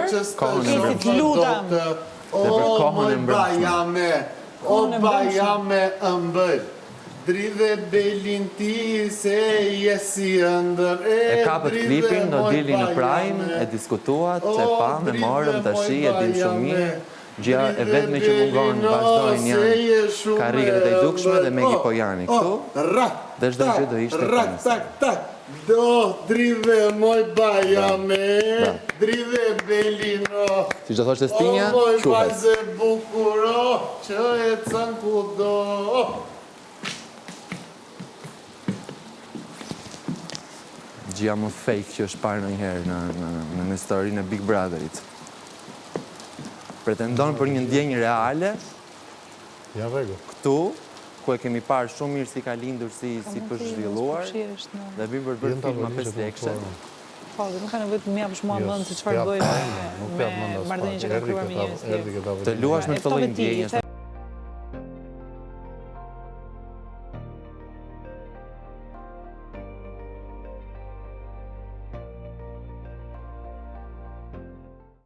Kesi, lutem. O, moj bajame, o bajame ëmbël, dridhe belin ti se jesi ëndër. E kapët klipin, do dili në Prime, e diskutuat, e pam, e morëm, tashi, e dim shumë mirë. Gjëja e vetme që mungon vazhdojnë janë karrierët e dukshme dhe Megi Pojani këtu, dhe çdo gjë do ishte këtu. Do dridhe moj bajame, dridhe belino. Si do thoshte Stinja, o moj quhet. vajze bukuro, që e cën kudo. Gjëja më fake që është parë ndonjëherë në historinë e Big Brotherit. Pretendon për një ndjenjë reale këtu, ku e kemi parë shumë mirë si ka lindur, si përzhvilluar, dhe bim për bërë filma 5 lekëshe. Po, dhe nuk ka nevojë të më japësh mua mend se çfarë bëj me marrëdhënien që ka krijuar me njerëz. Të luash me këtë lloj ndjenje.